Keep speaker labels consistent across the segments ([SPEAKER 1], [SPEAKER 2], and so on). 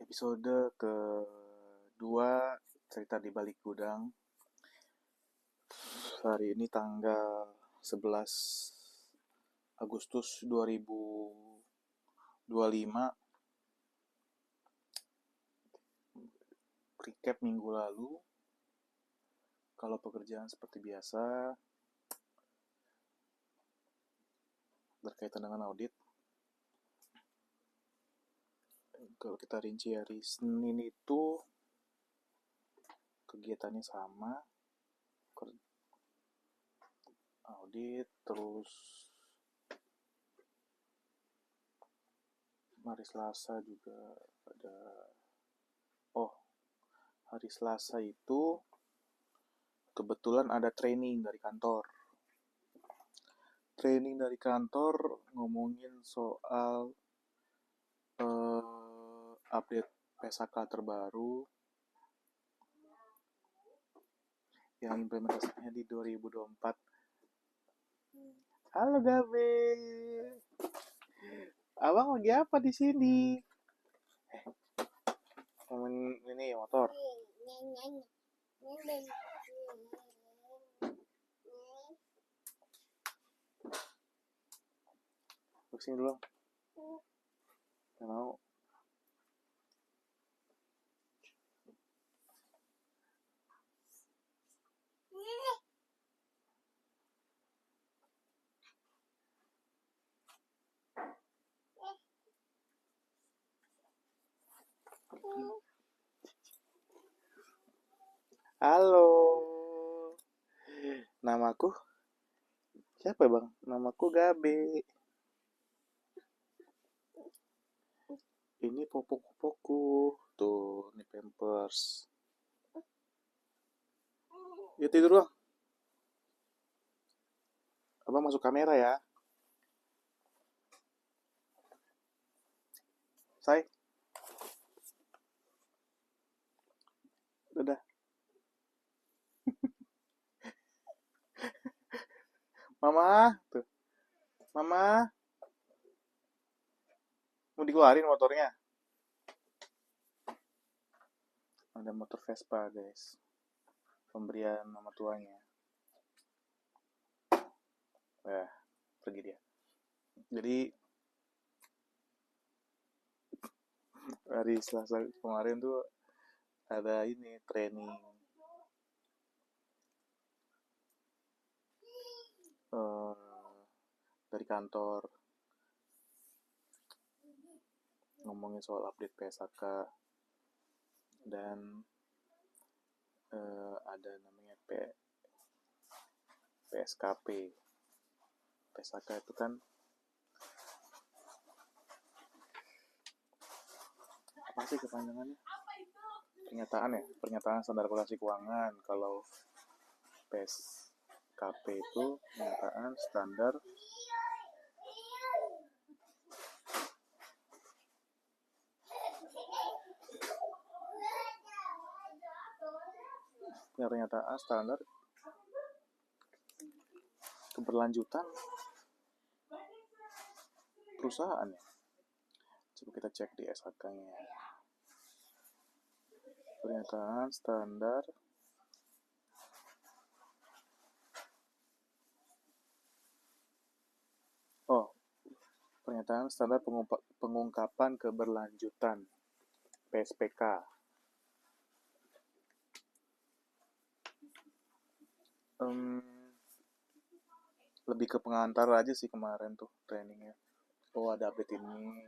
[SPEAKER 1] Episode kedua cerita di balik gudang. Hari ini tanggal 11 Agustus 2025. Recap minggu lalu. Kalau pekerjaan seperti biasa berkaitan dengan audit. Kalau kita rinci hari Senin itu kegiatannya sama, audit, terus hari Selasa juga ada. Hari Selasa itu kebetulan ada training dari kantor. Training dari kantor ngomongin soal update PSAK terbaru yang implementasinya di 2024. Halo Gabe. Abang lagi apa di sini? Ngomongin ini motor. Kesini dulu. Gak mau. Halo. Namaku siapa bang? Namaku Gabe. Ini popok-popokku. Tuh, ini pampers. Ya tidur bang. Abang masuk kamera ya. Say. Udah. Mama, tuh. Mama. Mau dikeluarin motornya. Ada motor Vespa, guys. Pemberian mama tuanya. Pergi dia. Jadi hari Selasa kemarin tuh ada ini training dari kantor ngomongin soal update PSAK dan ada namanya PSKP. PSAK itu kan apa sih kepanjangannya? Pernyataan standar kalkulasi keuangan. Kalau PSKP itu pernyataan standar keberlanjutan perusahaan ya. Coba kita cek di SHK-nya. Pernyataan standar pernyataan standar pengungkapan keberlanjutan PSPK. Lebih ke pengantar aja sih kemarin tuh trainingnya. Ada update ini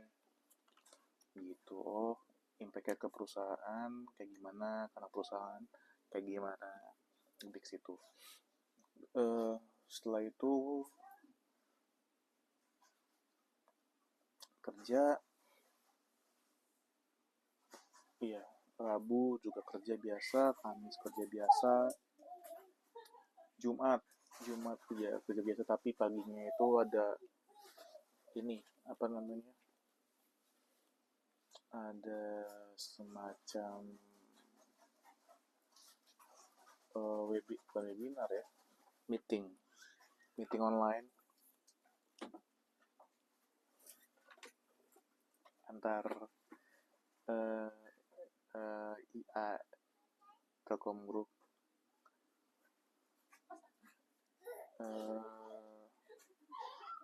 [SPEAKER 1] gitu. Impact-nya ke perusahaan kayak gimana, karena perusahaan kayak gimana, lebih ke situ. Setelah itu kerja, iya, Rabu juga kerja biasa, Kamis kerja biasa, Jumat ya kerja biasa, tapi paginya itu ada ini ada semacam webinar ya, meeting online antar IA Telkom Group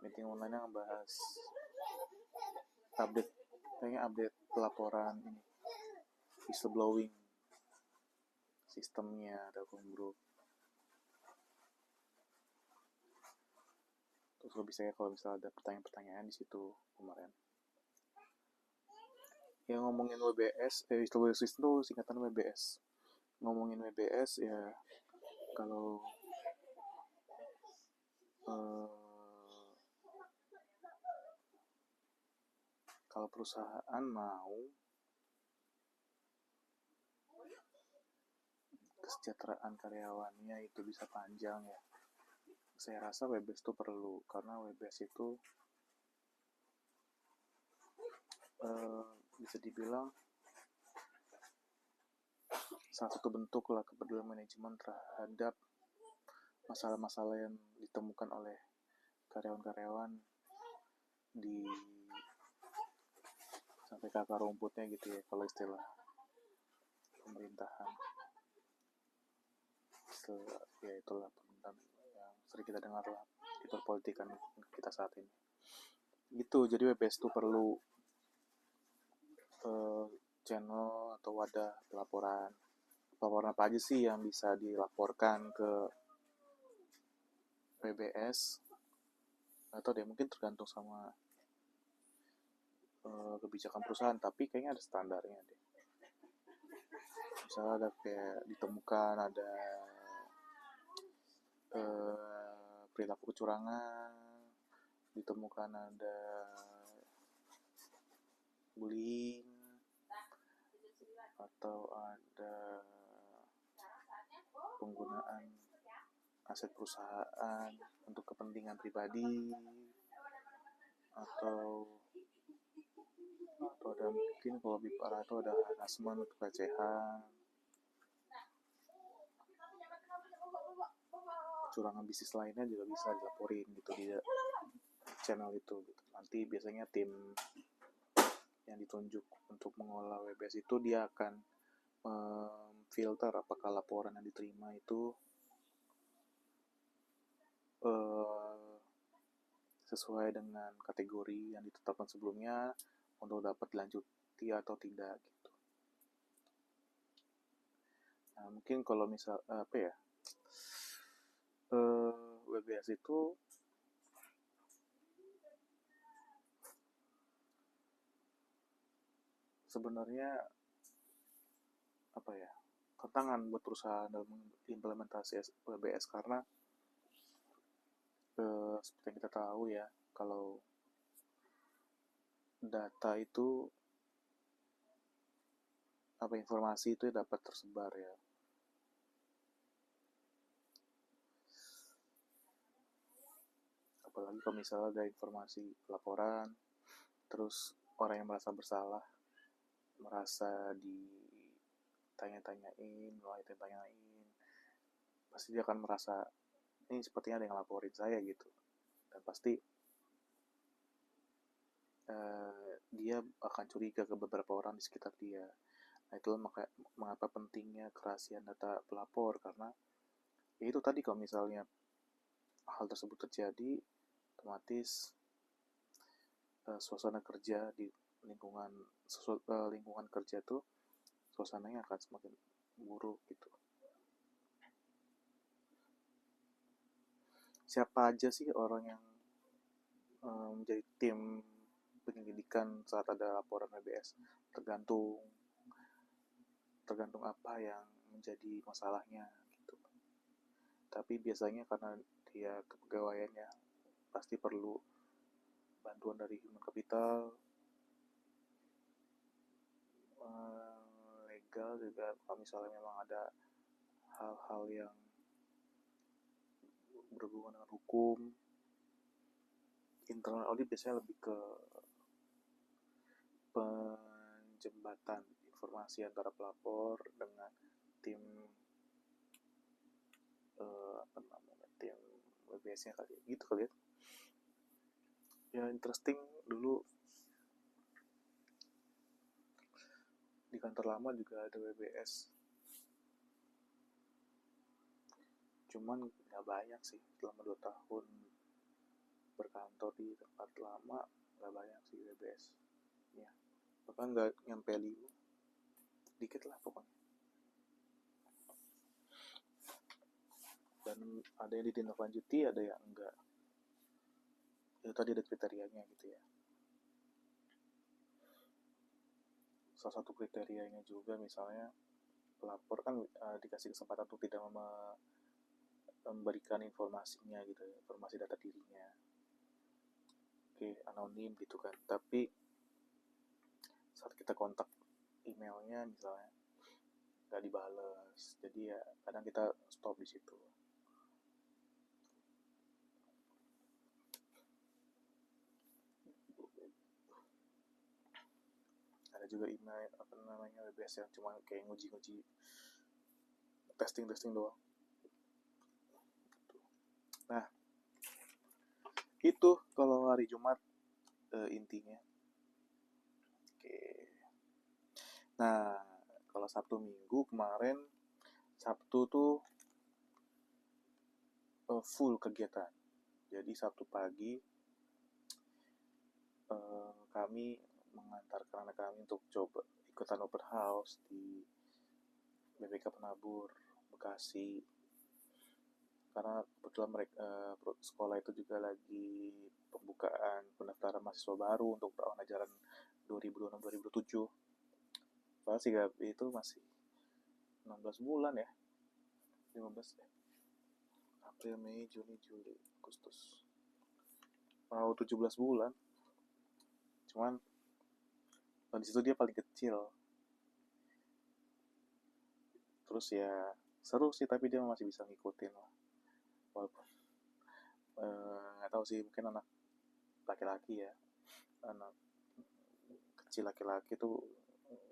[SPEAKER 1] meeting online yang ngebahas update pelaporan ini whistleblowing sistemnya Telkom Group. Terus kalau misalnya ada pertanyaan-pertanyaan di situ kemarin. Yang ngomongin WBS, whistleblowing system itu singkatan WBS. Ngomongin WBS ya, kalau perusahaan mau kesejahteraan karyawannya itu bisa panjang ya, saya rasa WBS itu perlu, karena WBS itu bisa dibilang salah satu bentuk lah kepedulian manajemen terhadap masalah-masalah yang ditemukan oleh karyawan-karyawan di sampai ke akar rumputnya gitu ya, kalau istilah pemerintahan. Ya itulah pemerintahan yang sering kita dengar lah di perpolitikan kita saat ini. Gitu, jadi WBS itu perlu channel atau wadah pelaporan apa aja sih yang bisa dilaporkan ke WBS, atau deh mungkin tergantung sama kebijakan perusahaan, tapi kayaknya ada standarnya deh. Misalnya ada kayak ditemukan ada perilaku kecurangan, ditemukan ada bullying, atau ada penggunaan aset perusahaan untuk kepentingan pribadi, atau ada mungkin kalau lebih parah itu ada harassment atau pelecehan, kecurangan bisnis lainnya juga bisa dilaporin gitu di channel itu gitu. Nanti biasanya tim yang ditunjuk untuk mengolah WBS itu dia akan filter apakah laporan yang diterima itu sesuai dengan kategori yang ditetapkan sebelumnya untuk dapat dilanjuti atau tidak gitu. Nah, mungkin kalau misal WBS itu sebenarnya tantangan buat perusahaan dalam implementasi WBS, karena seperti yang kita tahu ya, kalau data itu informasi itu dapat tersebar ya, apalagi kalau misalnya ada informasi laporan terus orang yang merasa bersalah, merasa ditanya-tanyain, pasti dia akan merasa ini sepertinya ada yang laporin saya gitu, dan pasti dia akan curiga ke beberapa orang di sekitar dia. Nah, itulah mengapa pentingnya kerahasiaan data pelapor, karena ya itu tadi, kalau misalnya hal tersebut terjadi, otomatis suasana kerja di lingkungan kerja tuh suasananya akan semakin buruk gitu. Siapa aja sih orang yang menjadi tim penyelidikan saat ada laporan WBS? Tergantung apa yang menjadi masalahnya gitu. Tapi biasanya karena dia kepegawaiannya pasti perlu bantuan dari human capital, legal juga kalau misalnya memang ada hal-hal yang berhubungan dengan hukum. Internal audit biasanya lebih ke penjembatan informasi antara pelapor dengan tim tim WBS-nya kali ya. Ya interesting dulu di kantor lama juga ada WBS, cuman nggak banyak sih selama 2 tahun berkantor di tempat lama, nggak banyak sih WBS ya, bahkan nggak nyampe 5, dikit lah pokoknya. Dan ada yang ditindaklanjuti, ada yang enggak, itu tadi ada kriterianya gitu ya. Salah satu kriterianya juga misalnya pelapor kan dikasih kesempatan untuk tidak memberikan informasinya gitu ya, informasi data dirinya, oke, anonim gitu kan. Tapi saat kita kontak emailnya misalnya nggak dibales, jadi ya kadang kita stop di situ. Ada juga email WBS yang cuma kayak nguji-nguji, testing doang. Nah, itu kalau hari Jumat intinya. Oke. Nah, kalau Sabtu Minggu kemarin, Sabtu tuh full kegiatan. Jadi Sabtu pagi kami mengantarkan anak kami untuk coba ikutan open house di BPK Penabur Bekasi, karena kebetulan mereka sekolah itu juga lagi pembukaan pendaftaran mahasiswa baru untuk tahun ajaran 2026-2027. Soalnya si Gabi itu masih 16 bulan ya, 15 ya, April, Mei, Juni, Juli, Agustus, mau 17 bulan. Cuman di situ dia paling kecil. Terus ya seru sih, tapi dia masih bisa ngikutin lah. Walaupun nggak tahu sih, mungkin anak laki-laki ya, anak kecil laki-laki tuh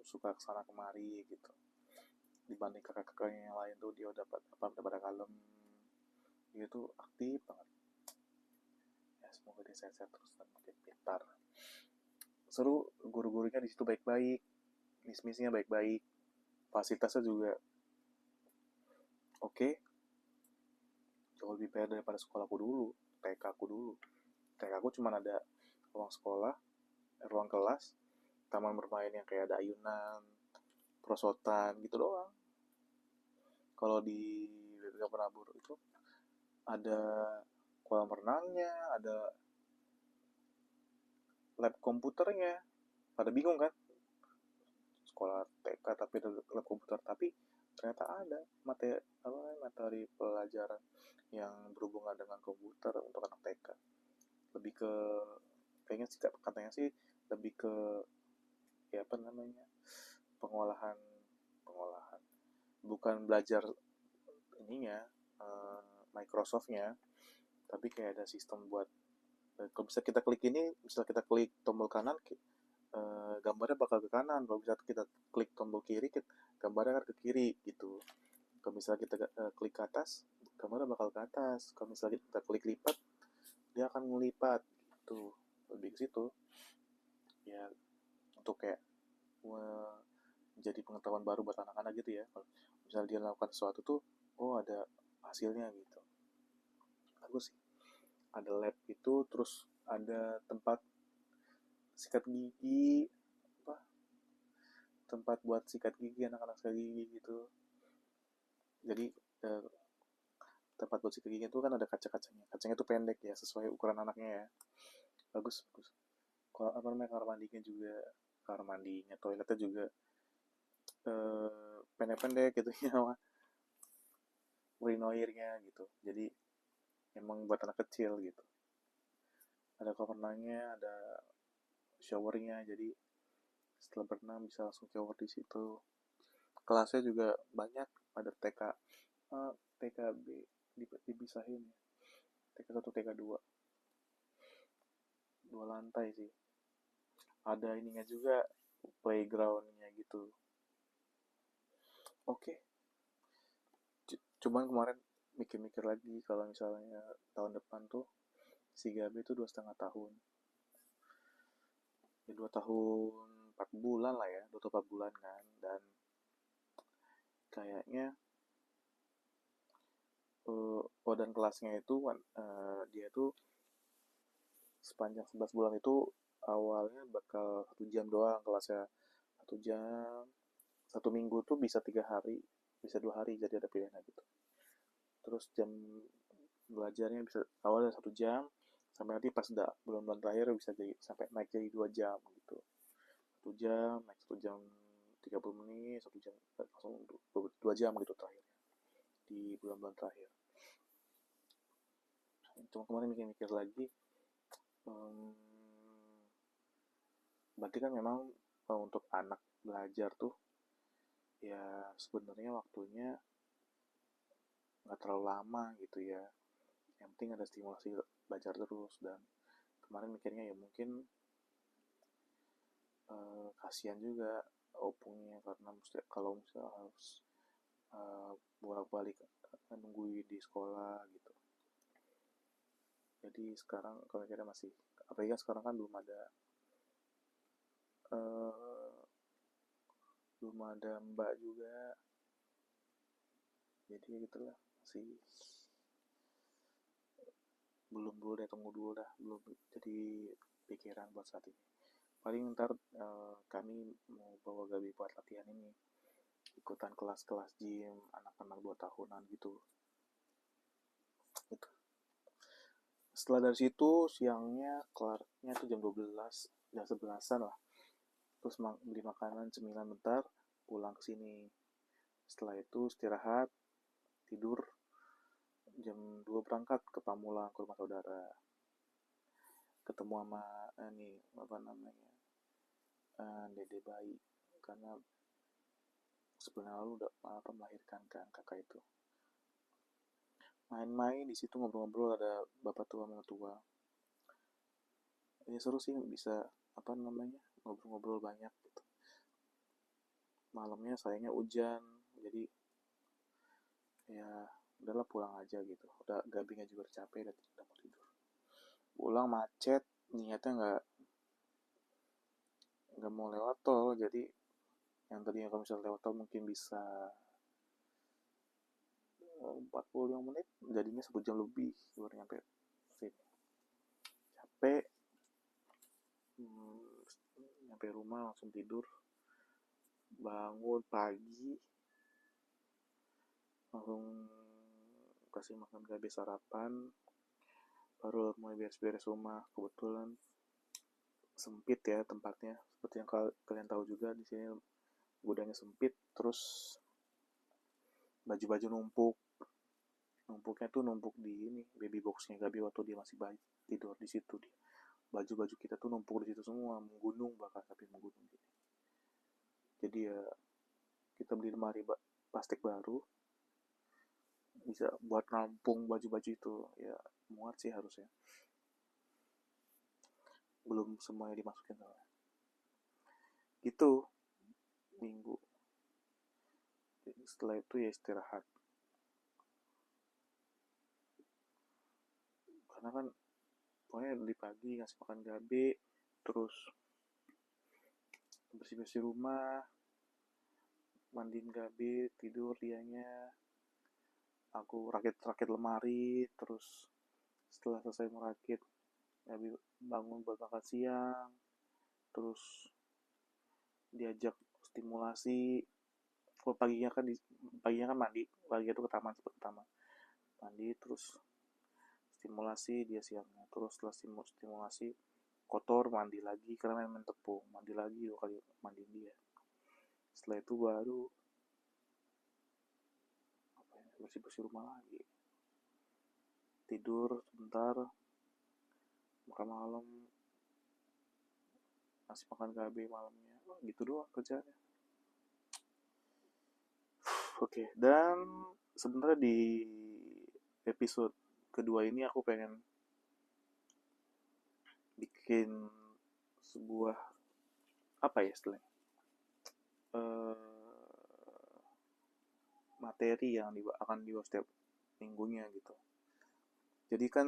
[SPEAKER 1] suka kesana kemari gitu. Dibanding kakak-kakaknya yang lain tuh dia udah pada kalem, dia tuh aktif banget. Ya semoga dia sehat-sehat terus dan makin pintar. Seru, guru-gurunya di situ baik-baik, miss-missnya baik-baik, fasilitasnya juga oke. Jauh lebih baik daripada sekolahku dulu, TK aku dulu. TK aku cuma ada ruang sekolah, ruang kelas, taman bermain yang kayak ada ayunan, perosotan gitu doang. Kalau di BPK Penabur itu ada kolam renangnya, ada lab komputernya. Pada bingung kan? Sekolah TK tapi ada lab komputer, tapi ternyata ada materi pelajaran yang berhubungan dengan komputer untuk anak TK. Lebih ke kayaknya sih katanya sih lebih ke ya pengolahan, bukan belajar ininya Microsoftnya, tapi kayak ada sistem buat kalau bisa kita klik ini, misalnya kita klik tombol kanan, gambarnya bakal ke kanan. Kalau bisa kita klik tombol kiri, gambarnya akan ke kiri gitu. Kalau misalnya kita klik ke atas, gambarnya bakal ke atas. Kalau misalnya kita klik lipat, dia akan melipat gitu. Lebih ke situ ya, untuk kayak menjadi pengetahuan baru buat anak-anak gitu ya. Kalau misalnya dia lakukan sesuatu tuh, oh ada hasilnya gitu. Bagus sih. Ada lab itu, terus ada tempat sikat gigi, tempat buat sikat gigi, anak-anak sikat gigi gitu. Jadi tempat buat sikat gigi itu kan ada kacanya tuh pendek ya, sesuai ukuran anaknya ya. Bagus. Kalau kamar mandinya juga, toiletnya juga pendek-pendek gitu ya, urinoirnya gitu. Jadi emang buat anak kecil gitu. Ada kolam renangnya, ada showernya, jadi setelah berenang bisa langsung shower di situ. Kelasnya juga banyak, ada TKB dipisahin ya, TK1, TK2, 2 lantai sih. Ada ininya juga, playgroundnya gitu. Oke. Cuman kemarin mikir-mikir lagi, kalau misalnya tahun depan tuh si Gabi tuh 2,5 tahun. Ya 2 tahun 4 bulan lah ya, 2 atau 4 bulan kan. Dan kayaknya dan kelasnya itu dia tuh sepanjang 11 bulan itu awalnya bakal 1 jam doang kelasnya. 1 jam, 1 minggu tuh bisa 3 hari, bisa 2 hari, jadi ada pilihannya gitu. Terus jam belajarnya bisa awalnya 1 jam, sampai nanti pas udah bulan-bulan terakhir bisa jadi sampai naik jadi 2 jam gitu. 1 jam, naik 1 jam 30 menit, 1 jam langsung 2 jam gitu terakhir di bulan-bulan terakhir. Cuma kemarin mikir-mikir lagi, berarti kan memang untuk anak belajar tuh ya sebenarnya waktunya nggak terlalu lama gitu ya. Yang penting ada stimulasi belajar terus. Dan kemarin mikirnya ya mungkin kasihan juga opungnya, karena kalau misalnya harus bolak-balik nungguin di sekolah gitu. Jadi sekarang kalau kira masih, apalagi kan sekarang kan uh, belum ada mbak juga, jadi gitulah, masih belum dulu deh, tunggu dulu dah, belum jadi pikiran buat saat ini. Paling ntar kami mau bawa Gabi buat latihan ini, ikutan kelas-kelas gym anak-anak 2 tahunan gitu. Itu. Setelah dari situ siangnya kelarnya tuh jam 12, jam 11-an lah. Terus beli makanan cemilan bentar, pulang ke sini. Setelah itu istirahat, tidur, jam 2 berangkat ke Pamulang, ke rumah saudara. Ketemu sama apa namanya, dede bayi, karena sebulan lalu udah melahirkan kan kakak itu. Main-main di situ, ngobrol-ngobrol, ada bapak tua mama tua. Ya seru sih, bisa apa namanya, ngobrol-ngobrol banyak gitu. Malamnya sayangnya hujan, jadi ya udahlah pulang aja gitu. Udah Gabinya juga capek, udah mau tidur. Pulang macet, niatnya nggak mau lewat tol, jadi yang tadinya kalau misalnya lewat tol mungkin bisa 45 menit, jadinya 1 jam lebih baru nyampe sini. Capek, nyampe rumah langsung tidur, bangun pagi langsung kasih makan Gabi sarapan, baru mulai beres-beres rumah. Kebetulan sempit ya tempatnya, seperti yang kalian tahu juga, di sini gudangnya sempit, terus baju-baju numpuknya tuh numpuk di ini baby boxnya Gabi waktu dia masih bayi, tidur di situ dia. Baju-baju kita tuh numpuk di situ semua, menggunung, bahkan sampai menggunung gitu. Jadi ya kita beli lemari plastik baru, bisa buat nampung baju-baju itu. Ya muat sih harusnya, belum semuanya dimasukin soalnya. Gitu minggu. Setelah itu ya istirahat, karena kan pokoknya di pagi ngasih makan Gabi, terus bersih-bersih rumah, mandiin Gabi, tidur dianya, aku rakit-rakit lemari. Terus setelah selesai merakit, Gabi bangun buat makan siang, terus diajak stimulasi. Kalau paginya kan mandi, pagi itu ke taman, sempat ke taman mandi, terus stimulasi dia siangnya. Terus setelah stimulasi kotor, mandi lagi karena main tepung, mandi lagi 2 kali mandi dia. Setelah itu baru bersih-bersih rumah lagi, tidur sebentar, makan malam, ngasih makan Gabi malamnya, gitu doang kerjanya. Oke, dan sebenarnya di episode kedua ini aku pengen bikin sebuah apa ya istilahnya, materi yang akan dibahas setiap minggunya gitu. Jadi kan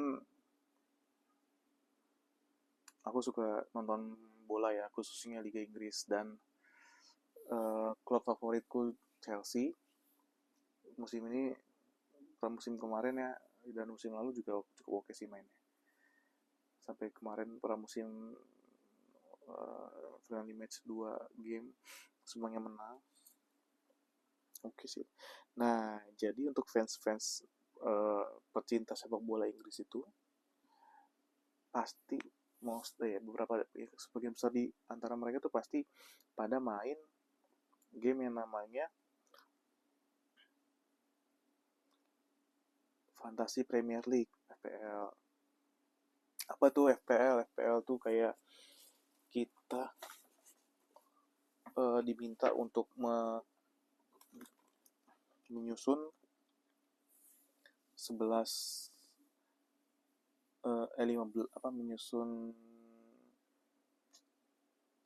[SPEAKER 1] aku suka nonton bola ya, khususnya Liga Inggris, dan klub favoritku Chelsea. Musim ini, musim kemarin ya, dan musim lalu juga cukup oke sih mainnya. Sampai kemarin pramusim friendly match 2 game semuanya menang. Oke sih. Nah, jadi untuk fans-fans pecinta sepak bola Inggris itu pasti beberapa ya, sebagian besar di antara mereka tuh pasti pada main game yang namanya Fantasy Premier League FPL. Apa tuh FPL? FPL tuh kayak kita diminta untuk menyusun 11 15 menyusun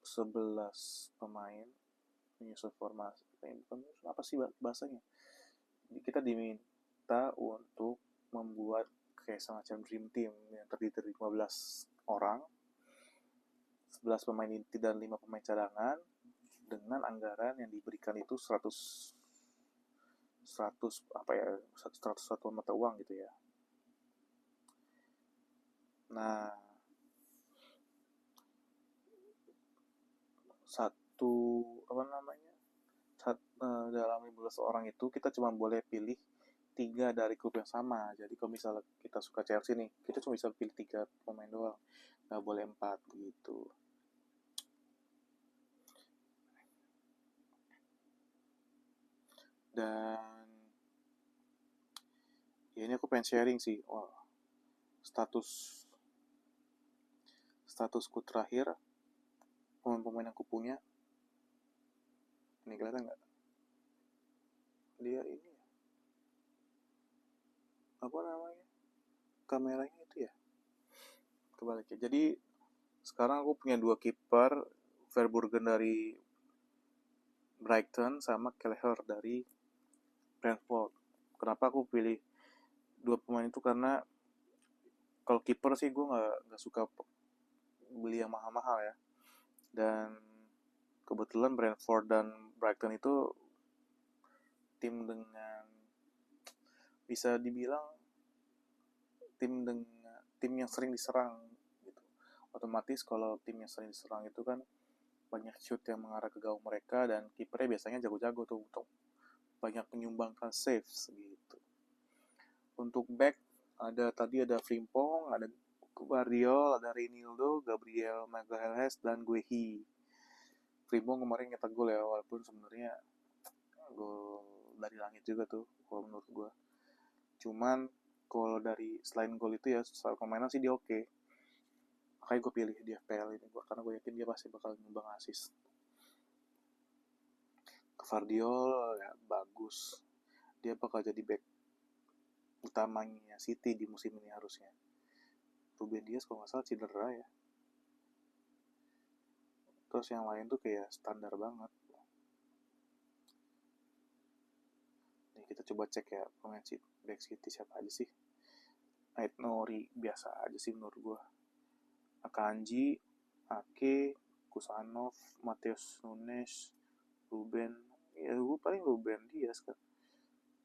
[SPEAKER 1] 11 pemain, menyusun formasi, apa sih bahasanya, kita diminta untuk membuat kayak semacam dream team yang terdiri dari 15 orang, 11 pemain inti dan 5 pemain cadangan, dengan anggaran yang diberikan itu 100 satuan mata uang gitu ya. Nah, dalam 15 orang itu kita cuma boleh pilih 3 dari klub yang sama. Jadi kalau misalnya kita suka Chelsea nih, kita cuma bisa pilih 3 pemain doang, nggak boleh 4 gitu. Dan ya ini aku pengen sharing sih. Statusku terakhir, pemain-pemain yang aku punya, ini kelihatan nggak? Dia ini apa namanya? Kameranya itu ya. Kebalik ya. Jadi sekarang aku punya 2 kiper, Verbruggen dari Brighton sama Kelleher dari Brentford. Kenapa aku pilih 2 pemain itu? Karena kalau kiper sih gue nggak suka beli yang mahal-mahal ya. Dan kebetulan Brentford dan Brighton itu tim dengan, bisa dibilang tim yang sering diserang gitu. Otomatis kalau tim yang sering diserang itu kan banyak shoot yang mengarah ke gawang mereka, dan kipernya biasanya jago-jago tuh untuk banyak menyumbangkan saves gitu. Untuk back ada Frimpong, ada Guardiola, ada Reinildo, Gabriel Magalhaes, dan Guehi. Frimpong kemarin nyetak gol ya, walaupun sebenarnya gol dari langit juga tuh kalau menurut gue. Cuman kalau dari selain gol itu ya, soal permainan sih dia oke. Makanya gue pilih di FPL ini karena gue yakin dia pasti bakal nyumbang assist. Guardiola ya bagus, dia bakal jadi back utamanya City di musim ini harusnya. Ruben Dias kalau nggak salah cedera ya. Terus yang lain tuh kayak standar banget. Nih kita coba cek ya pemain back City siapa aja sih. Ait Nori biasa aja sih menurut gue. Akanji, Ake, Kusanov, Mateus Nunes, Ruben. Ya gue paling Ruben Dias kan.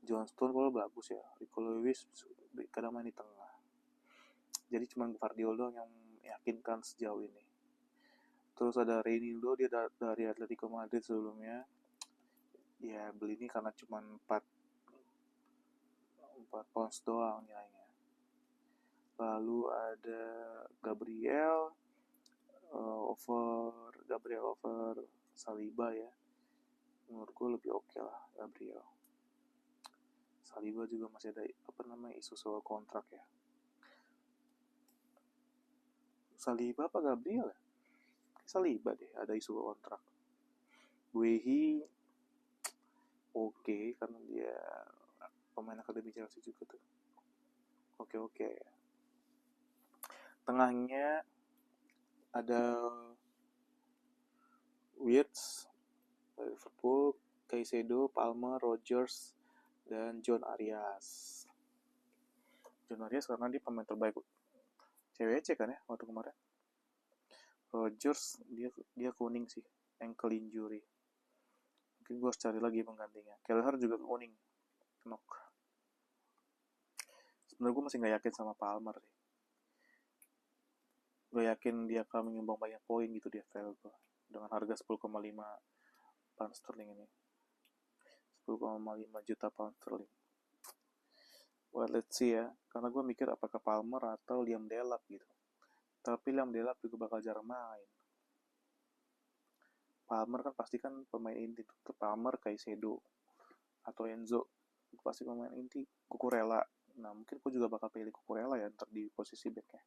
[SPEAKER 1] Johnston kalau bagus ya. Rico Lewis kadang main di tengah. Jadi cuma Guardiola yang meyakinkan sejauh ini. Terus ada Reinildo, dia dari Atletico Madrid sebelumnya. Ya beli ini karena cuma 4 pounds doang nilainya. Lalu ada Gabriel over Saliba ya. Menurut gue lebih oke lah Gabriel. Saliba juga masih ada isu soal kontrak ya. Saliba apa Gabriel ya? Saliba deh, ada isu kontrak. Guehi oke, karena dia pemain akademi Chelsea juga tuh. Oke. Tengahnya ada Wirtz Liverpool, Caicedo, Palmer, Rodgers, dan John Arias. John Arias karena dia pemain terbaik CWC kan ya waktu kemarin. Rodgers dia kuning sih, ankle injury. Mungkin gue harus cari lagi penggantinya. Kelleher juga kuning, knock. Sebenarnya gue masih nggak yakin sama Palmer sih. Gue yakin dia akan menyumbang banyak poin gitu di FPL gue dengan harga 10,5 pound sterling ini. 10,5 juta pound sterling. Well, let's see ya. Karena gue mikir apakah Palmer atau Liam Delap gitu. Tapi Liam Delap juga bakal jarang main. Palmer kan pasti kan pemain inti tuh. Palmer, Caicedo, atau Enzo. Pasti pemain inti. Cucurella. Nah, mungkin gue juga bakal pilih Cucurella ya ntar di posisi backnya.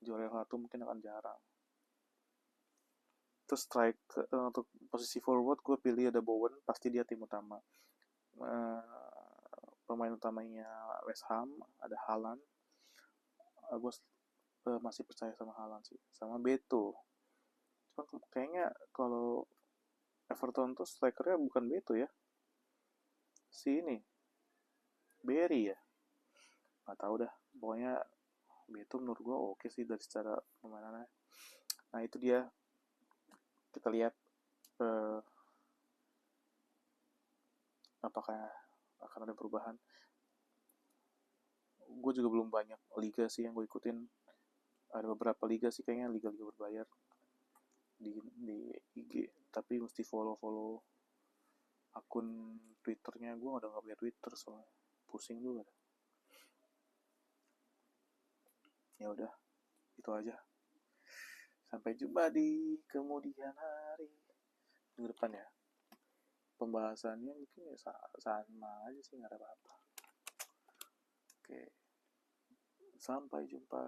[SPEAKER 1] Jorel Hatu mungkin akan jarang. Terus strike untuk posisi forward gue pilih ada Bowen, pasti dia tim utama. Pemain utamanya West Ham ada Haaland. Gue masih percaya sama Haaland sih, sama Beto. Cuma kayaknya kalau Everton tuh strikernya bukan Beto ya, si ini Berry ya, nggak tahu dah. Pokoknya Beto menurut gue oke sih dari secara permainannya. Nah itu dia, kita lihat apakah akan ada perubahan. Gue juga belum banyak liga sih yang gue ikutin. Ada beberapa liga sih kayaknya liga-liga berbayar di IG, tapi mesti follow akun Twitternya. Gue udah nggak punya Twitter soalnya pusing juga. Ya udah, itu aja. Sampai jumpa di kemudian hari minggu depan ya. Pembahasannya mungkin ya sama aja sih, nggak ada apa-apa. Oke, sampai jumpa.